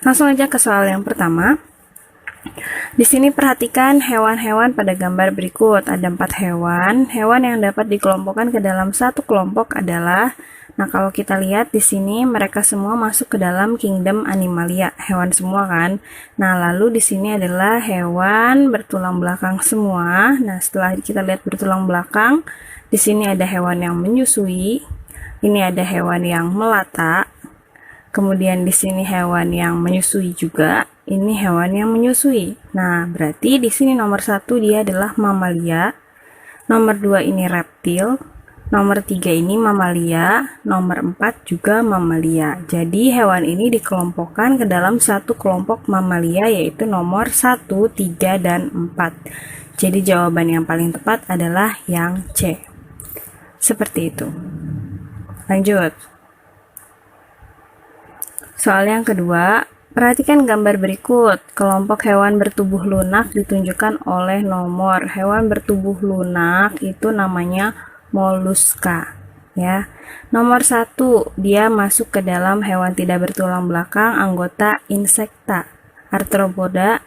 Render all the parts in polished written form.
Langsung aja ke soal yang pertama. Di sini perhatikan hewan-hewan pada gambar berikut. Ada 4 hewan. Hewan yang dapat dikelompokkan ke dalam satu kelompok adalah, nah kalau kita lihat di sini mereka semua masuk ke dalam kingdom Animalia, hewan semua kan. Nah, lalu di sini adalah hewan bertulang belakang semua. Nah, setelah kita lihat bertulang belakang, di sini ada hewan yang menyusui. Ini ada hewan yang melata. Kemudian di sini hewan yang menyusui juga. Ini hewan yang menyusui. Nah, berarti di sini nomor 1 dia adalah mamalia. Nomor 2 ini reptil. Nomor 3 ini mamalia. Nomor 4 juga mamalia. Jadi hewan ini dikelompokkan ke dalam satu kelompok mamalia, yaitu nomor 1, 3, dan 4. Jadi jawaban yang paling tepat adalah yang C. Seperti itu. Lanjut. Soal yang kedua, perhatikan gambar berikut. Kelompok hewan bertubuh lunak ditunjukkan oleh nomor. Hewan bertubuh lunak itu namanya moluska, ya. Nomor 1, dia masuk ke dalam hewan tidak bertulang belakang, anggota Insecta. Arthropoda,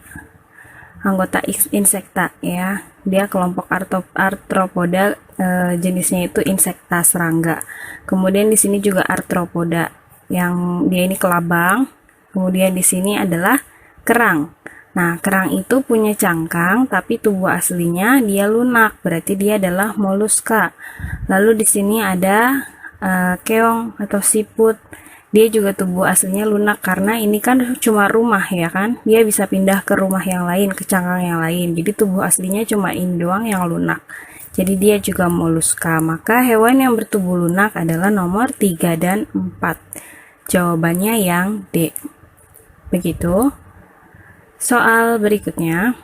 anggota Insecta, ya. Dia kelompok arthropoda, jenisnya itu Insecta, serangga. Kemudian di sini juga arthropoda, yang dia ini kelabang. Kemudian di sini adalah kerang. Nah, kerang itu punya cangkang, tapi tubuh aslinya dia lunak, berarti dia adalah moluska. Lalu di sini ada keong atau siput. Dia juga tubuh aslinya lunak, karena ini kan cuma rumah, ya kan? Dia bisa pindah ke rumah yang lain, ke cangkang yang lain. Jadi tubuh aslinya cuma ini doang yang lunak. Jadi dia juga moluska. Maka hewan yang bertubuh lunak adalah nomor 3 dan 4. Jawabannya yang D. Begitu. Soal berikutnya.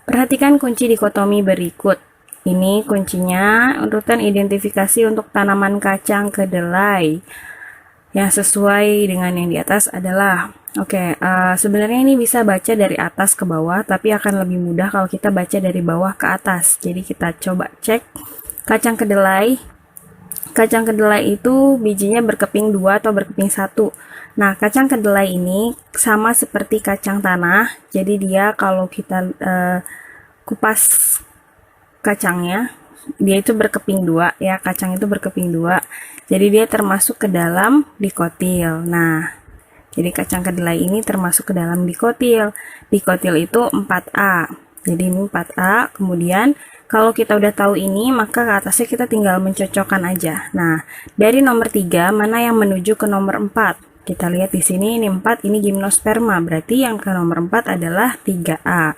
Perhatikan kunci dikotomi berikut. Ini kuncinya urutan identifikasi untuk tanaman kacang kedelai. Yang sesuai dengan yang di atas adalah, sebenarnya ini bisa baca dari atas ke bawah, tapi akan lebih mudah kalau kita baca dari bawah ke atas. Jadi kita coba cek kacang kedelai. Kacang kedelai itu bijinya berkeping 2 atau berkeping 1. Nah, kacang kedelai ini sama seperti kacang tanah. Jadi dia kalau kita kupas kacangnya, dia itu berkeping 2, ya. Kacang itu berkeping 2. Jadi dia termasuk ke dalam dikotil. Nah, jadi kacang kedelai ini termasuk ke dalam dikotil. Dikotil itu 4A. Jadi ini 4A. Kemudian kalau kita udah tahu ini, maka ke atasnya kita tinggal mencocokkan aja. Nah, dari nomor 3, mana yang menuju ke nomor 4? Kita lihat di sini, ini 4, ini gimnosperma. Berarti yang ke nomor 4 adalah 3A.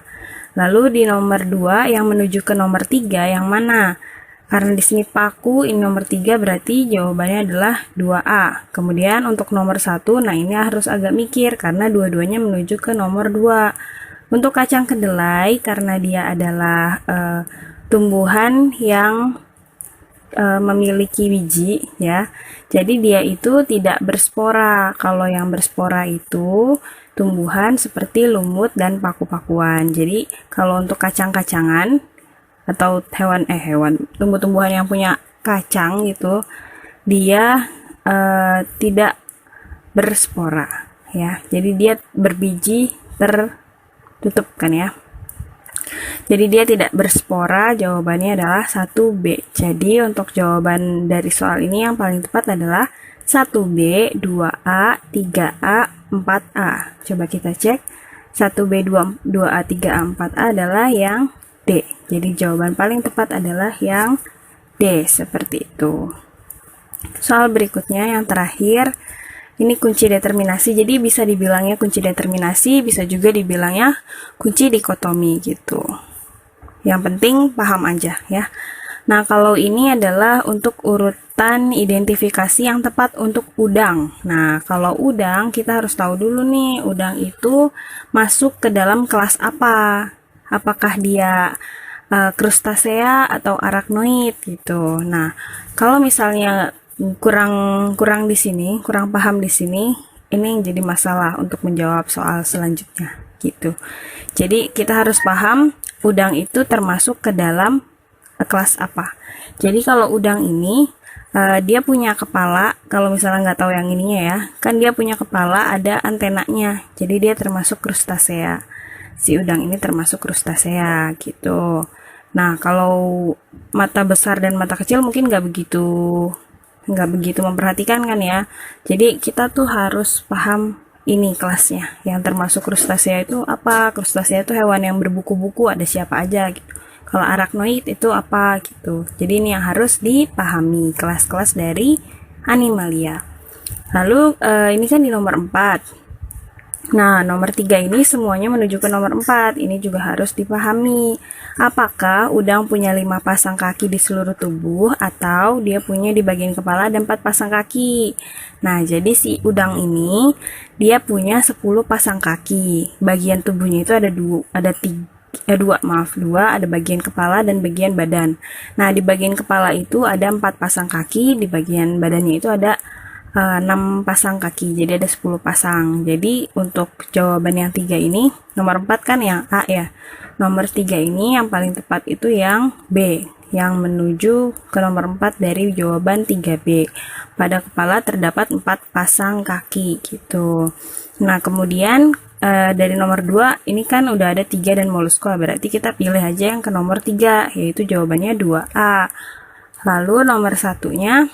Lalu di nomor 2, yang menuju ke nomor 3, yang mana? Karena di sini paku, ini nomor 3, berarti jawabannya adalah 2A. Kemudian untuk nomor 1, nah ini harus agak mikir, karena dua-duanya menuju ke nomor 2. Untuk kacang kedelai, karena dia adalah tumbuhan yang memiliki biji, ya. Jadi dia itu tidak berspora. Kalau yang berspora itu tumbuhan seperti lumut dan paku-pakuan. Jadi kalau untuk kacang-kacangan atau tumbuh-tumbuhan yang punya kacang gitu, dia tidak berspora, ya. Jadi dia berbiji tertutup kan, ya. Jadi dia tidak berspora. Jawabannya adalah 1B. Jadi untuk jawaban dari soal ini yang paling tepat adalah 1B, 2A, 3A, 4A. Coba kita cek. 1B, 2A, 3A, 4A adalah yang D. Jadi jawaban paling tepat adalah yang D. Seperti itu. Soal berikutnya yang terakhir. Ini kunci determinasi, jadi bisa dibilangnya kunci determinasi, bisa juga dibilangnya kunci dikotomi gitu. Yang penting paham aja, ya. Nah, kalau ini adalah untuk urutan identifikasi yang tepat untuk udang. Nah, kalau udang kita harus tahu dulu nih, udang itu masuk ke dalam kelas apa? Apakah dia krustasea atau arachnoid gitu. Nah, kalau misalnya kurang di sini, kurang paham di sini, ini yang jadi masalah untuk menjawab soal selanjutnya gitu. Jadi kita harus paham udang itu termasuk ke dalam kelas apa. Jadi kalau udang ini dia punya kepala. Kalau misalnya nggak tahu yang ininya ya, kan dia punya kepala, ada antenanya. Jadi dia termasuk krustasea. Si udang ini termasuk krustasea gitu. Nah, kalau mata besar dan mata kecil mungkin nggak begitu memperhatikan kan ya. Jadi kita tuh harus paham ini kelasnya. Yang termasuk krustasea itu apa? Krustasea itu hewan yang berbuku-buku, ada siapa aja gitu. Kalau arachnoid itu apa gitu. Jadi ini yang harus dipahami, kelas-kelas dari animalia. Lalu ini kan di nomor 4. Nah, nomor 3 ini semuanya menuju ke nomor 4. Ini juga harus dipahami. Apakah udang punya 5 pasang kaki di seluruh tubuh atau dia punya di bagian kepala ada 4 pasang kaki? Nah, jadi si udang ini dia punya 10 pasang kaki. Bagian tubuhnya itu ada dua, ada bagian kepala dan bagian badan. Nah, di bagian kepala itu ada 4 pasang kaki, di bagian badannya itu ada 6 pasang kaki, jadi ada 10 pasang. Jadi untuk jawaban yang 3 ini, nomor 4 kan yang A ya. Nomor 3 ini yang paling tepat itu yang B, yang menuju ke nomor 4 dari jawaban 3B. Pada kepala terdapat 4 pasang kaki gitu. Nah, kemudian dari nomor 2 ini kan udah ada 3 dan moluska, berarti kita pilih aja yang ke nomor 3, yaitu jawabannya 2A. Lalu nomor satunya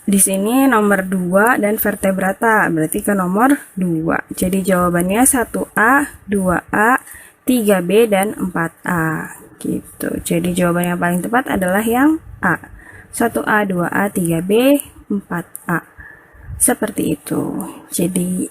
di sini nomor 2 dan vertebrata, berarti ke nomor 2. Jadi jawabannya 1A, 2A, 3B, dan 4A gitu. Jadi jawaban yang paling tepat adalah yang A. 1A, 2A, 3B, 4A. Seperti itu. Jadi